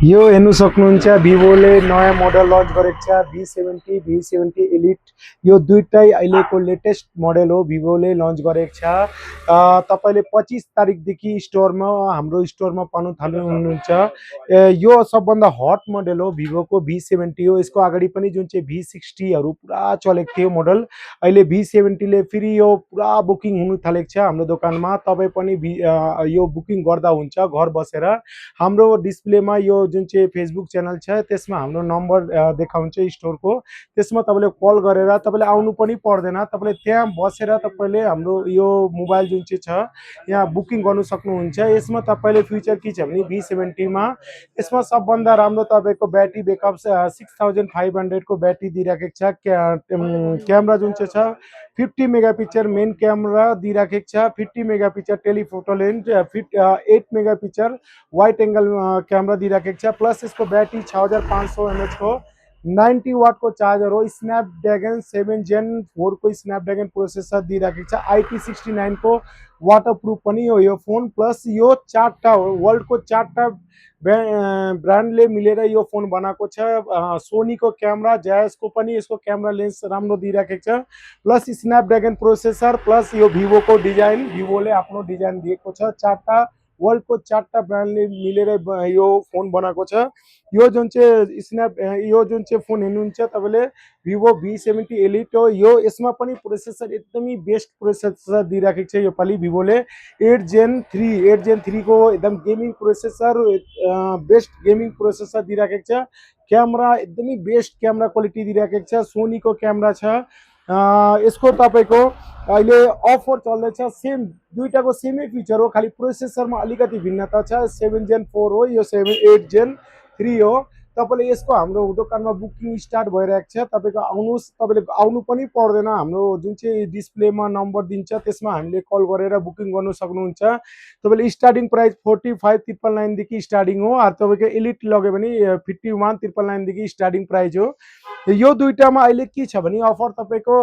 यो हेर्नु सक्नुहुन्छ भिभोले नयाँ मोडल लन्च गरेको छ V70 एलिट। यो दुईटै अहिलेको लेटेस्ट मोडल हो, भिभोले लन्च गरेको छ। तपाईले 25 तारिकदेखि स्टोरमा हाम्रो स्टोरमा पाउन थाल्नुहुन्छ। यो सबभन्दा हट मोडल हो, भिभोको V70 हो। यसको अगाडि पनि जुन चाहिँ V60 हरू पुरा चलेको थियो मोडल, अहिले V70 ले फेरि यो पुरा बुकिङ हुन थालेको छ हाम्रो दोकानमा। तपाई पनि यो बुकिङ गर्दा हुन्छ घर बसेर। हाम्रो डिस्प्लेमा यो जुन चाहिँ फेसबुक च्यानल छ त्यसमा हाम्रो नम्बर देखाउँछ स्टोरको, त्यसमा तपाईँले कल गरेर तपाईँले आउनु पनि पर्दैन। तपाईँले त्यहाँ बसेर तपाईँले हाम्रो यो मोबाइल जुन चाहिँ छ यहाँ बुकिङ गर्नु सक्नुहुन्छ। यसमा तपाईँले फ्युचर के छ भने V70 मा यसमा सबभन्दा राम्रो तपाईँको ब्याट्री ब्याकअप 6500 को ब्याट्री दिइराखेको छ। क्यामेरा जुन चाहिँ छ 50 मेगापिक्सल मेन क्यामेरा दिइराखेको छ, 50 megapixel telephoto lens, 8 megapixel wide angle camera दिइराखेको छ। प्लस इसको बैटरी 6500 mAh को 90 वाट को चार्जर हो। स्नैपड्रैगन 7 Gen 4 को स्नैपड्रैगन प्रोसेसर दिइराखेको छ। IP69 को वाटरप्रूफ पनि हो यो फोन। प्लस यो चारटा वर्ल्ड को चारटा ब्रान्डले मिलेर यो फोन बनाएको छ। सोनी को क्यामेरा जायस को पनि यसको क्यामेरा लेन्स राम्रो दिइराखेको छ। प्लस स्नैपड्रैगन प्रोसेसर प्लस यो भिभो को डिजाइन, भिभोले आफ्नो डिजाइन दिएको छ। चारटा वर्ल्ड को चारटा ब्रान्डले मिलेर यो फोन बनाएको छ। यो जुन चाहिँ यो जुन चाहिँ फोन हेर्नुहुन्छ तपाईँले भिभो V70 एलिट हो। यो यसमा पनि प्रोसेसर एकदमै बेस्ट प्रोसेसर दिइराखेको छ योपालि भिभोले। 8 Gen 3 को एकदम gaming processor, best gaming processor दिइराखेको छ। क्यामेरा एकदमै बेस्ट क्यामेरा क्वालिटी दिइराखेको छ। सोनीको क्यामेरा छ। यसको तपाईँको अहिले अफर चल्दैछ। सेम दुईटाको सेमै फिचर हो, खालि प्रोसेसरमा अलिकति भिन्नता छ। 7 Gen 4 हो, यो 8 Gen 3 हो। तपाईँले यसको हाम्रो दोकानमा बुकिङ स्टार्ट भइरहेको छ। तपाईँको आउनुहोस्, तपाईँले आउनु पनि पर्दैन। हाम्रो जुन चाहिँ डिस्प्लेमा नम्बर दिन्छ त्यसमा हामीले कल गरेर बुकिङ गर्नु सक्नुहुन्छ। तपाईँले स्टार्टिङ प्राइस 45,999 देखि स्टार्टिङ हो। तपाईँको एलिट लग्यो भने 51,999 देखि स्टार्टिङ प्राइस हो। यो दुईटामा अहिले के छ भने अफर तपाईँको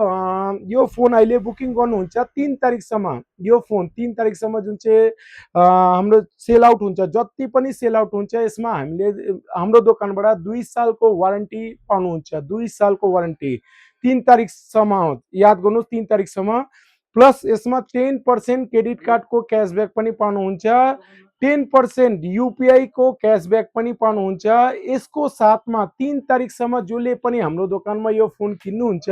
यो फोन अहिले बुकिङ गर्नुहुन्छ 3 तारिकसम्म। यो फोन 3 तारिकसम्म जुन चाहिँ हाम्रो सेल आउट हुन्छ, जति पनि सेल आउट हुन्छ यसमा हामीले हाम्रो दोकानबाट 2 सालको वारेन्टी पाउनुहुन्छ। 2 सालको वारेन्टी 3 तारिकसम्म, याद गर्नुहोस् 3 तारिकसम्म। प्लस यसमा 10% क्रेडिट कार्डको क्यासब्याक पनि पाउनुहुन्छ, 10% युपीआई को क्यासब्याक पनि पाउनुहुन्छ। यसको साथमा 3 तारिकसम्म जसले पनि हाम्रो दोकानमा यो फोन किन्नुहुन्छ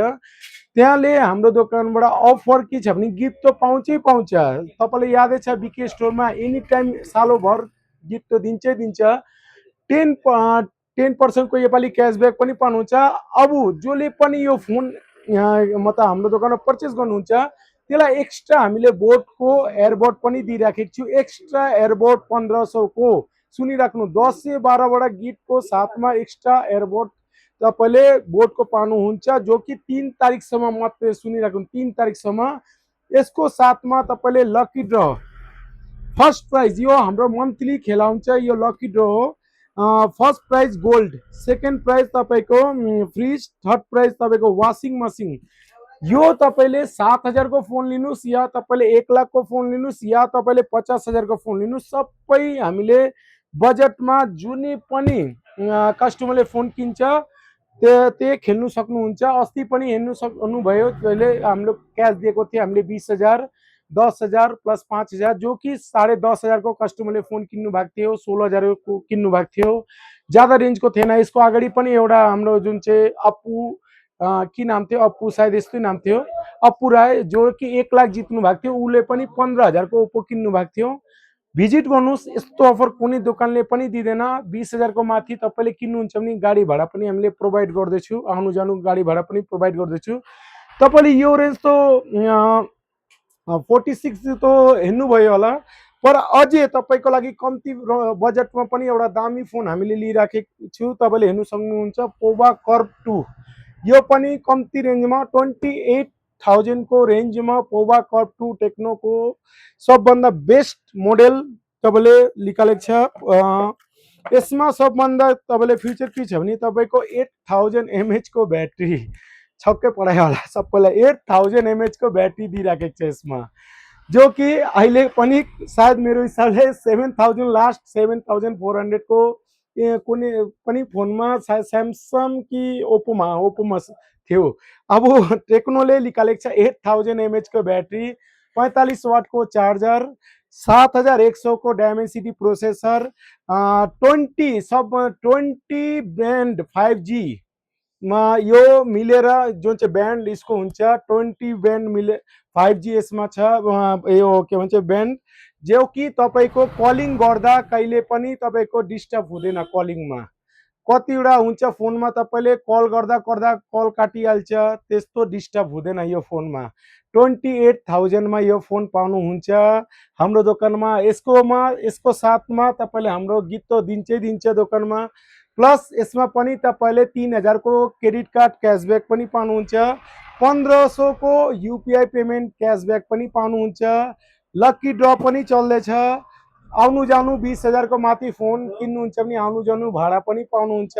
त्यहाँले हाम्रो दोकानबाट अफर के छ भने गिफ्ट त पाउँछै पाउँछ। तपाईँलाई यादै छ बीके स्टोरमा एनी टाइम सालोभर गिफ्ट त दिन्छै दिन्छ। 10% को योपालि क्यासब्याक पनि पाउनुहुन्छ। अब जसले पनि यो फोन मतलब हाम्रो दोकानमा पर्चेस गर्नुहुन्छ त्यसलाई एक्स्ट्रा हामीले बोटको एयरबड पनि दिइराखेको छु। एक्स्ट्रा एयरबड 1500 को, सुनिराख्नु 10 से 12 वटा गिफ्टको साथमा एक्स्ट्रा एयरबड तपाईँले बोटको पाउनुहुन्छ, जो कि 3 तारिकसम्म मात्रै, सुनिराख्नु 3 तारिकसम्म। यसको साथमा तपाईँले लकी ड्र फर्स्ट प्राइज, यो हाम्रो मन्थली खेला हुन्छ, यो लकी ड्र हो। First prize gold, second prize तपाईँको फ्रिज, थर्ड प्राइज तपाईँको वासिङ मसिन। यो तपाईँले 7,000 को फोन लिनुहोस् या तपाईँले 1 लाख को फोन लिनुहोस् या तपाईँले 50,000 को फोन लिनुहोस्, सबै हामीले बजेटमा जुनै पनि कस्टमरले फोन किन्छ त्यो खेल्नु सक्नुहुन्छ। अस्ति पनि हेर्नु सक्नुभयो, त्यसले हामीले क्यास दिएको थियो हामीले 20,000, 10,000 प्लस 5,000, जो कि 10,500 को कस्टमरले फोन किन्नु भएको थियो, 16,000 को किन्नु भएको थियो, ज्यादा रेन्जको थिएन। यसको अगाडि पनि एउटा हाम्रो जुन चाहिँ अप्पू के नाम थियो, अप्पू सायद यस्तै नाम थियो, अप्पू राय, जो कि 1 लाख जित्नु भएको थियो, उसले पनि 15,000 को ओप्पो किन्नु भएको थियो। भिजिट गर्नुहोस्, यस्तो अफर कुनै दोकानले पनि दिँदैन। 20,000 को माथि तपाईँले किन्नुहुन्छ भने गाडी भाडा पनि हामीले प्रोभाइड गर्दैछु, आउनु जानु गाडी भाडा पनि प्रोभाइड गर्दैछु। तपाईँले यो रेन्ज त 46 तो हेर्नुभयो होला, पर अझै तपाईँको लागि कम्ती बजेटमा पनि एउटा दामी फोन हामीले लिइराखेको छु। तपाईँले हेर्नु सक्नुहुन्छ पोभा कर्भ 2, यो पनि कम्ती रेन्जमा 28,000 को रेन्जमा पोभा कर्भ 2 टेक्नोको सबभन्दा बेस्ट मोडल तपाईँले निकालेको छ। यसमा सबभन्दा तपाईँले फ्युचर के छ भने तपाईँको 8,000 mAh को ब्याट्री, छक्कै पढायो होला सबैलाई, 8,000 mAh को ब्याट्री दिइराखेको छ यसमा। जो कि अहिले पनि सायद मेरो हिसाबले 7000 लास्ट 7400 को कुनै पनि फोनमा सायद स्यामसङ कि ओप्पोमा थियो। अब टेक्नोले निकालेको छ 8000 एमएच को ब्याट्री, 45 वाट को चार्जर, 7100 को डायमेंसिटी प्रोसेसर, 20 बैंड 5G मा यो मिलेर जुन चाहिँ ब्यान्ड यसको हुन्छ 20 ब्यान्ड मिले 5G यसमा छ। यो के भन्छ ब्यान्ड, जो कि तपाईँको कलिङ गर्दा कहिले पनि तपाईँको डिस्टर्ब हुँदैन। कलिङमा कतिवटा हुन्छ फोनमा तपाईँले कल गर्दा गर्दा कल काटिहाल्छ, त्यस्तो डिस्टर्ब हुँदैन यो फोनमा। 28,000 मा यो फोन पाउनुहुन्छ हाम्रो दोकानमा। यसको साथमा तपाईँले हाम्रो गीत त दिन्छ दोकानमा, प्लस यसमा पनि तपाईँले 3000 को क्रेडिट कार्ड क्यासब्याक पनि पाउनुहुन्छ, 1500 को युपिआई पेमेन्ट क्यासब्याक पनि पाउनुहुन्छ, लकी ड्र पनि चल्दैछ। आउनु जानु 20,000 को माथि फोन किन्नुहुन्छ भने आउनु जानु भाडा पनि पाउनुहुन्छ।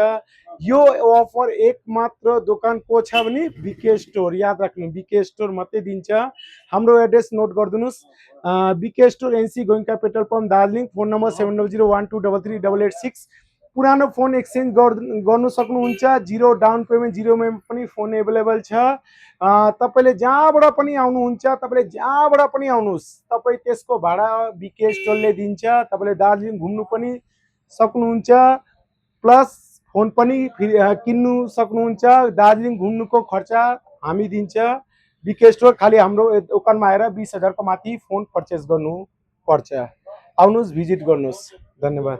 यो अफर एक मात्र दोकान को छ भने बीके स्टोर, याद राख्नु बीके स्टोर मात्रै दिन्छ। हाम्रो एड्रेस नोट गरिदिनुस्, BK store NC Goenka petrol pump Darjeeling. Phone number 7001233886। पुरानो फोन एक्सचेन्ज गर्नु सक्नुहुन्छ, जिरो डाउन पेमेन्ट, जिरोमा पनि फोन एभाइलेबल छ। तपाईँले जहाँबाट पनि आउनुहुन्छ, तपाईँले जहाँबाट पनि आउनुहोस्, तपाईँ त्यसको भाडा बीके स्टोरले दिन्छ। तपाईँले दार्जिलिङ घुम्नु पनि सक्नुहुन्छ, प्लस फोन पनि किन्नु सक्नुहुन्छ। दार्जिलिङ घुम्नुको खर्च हामी दिन्छ। बीके स्टोर खाली हाम्रो दोकानमा आएर 20,000 को माथि फोन पर्चेस गर्नु पर्छ। आउनुहोस्, भिजिट गर्नुहोस्। धन्यवाद।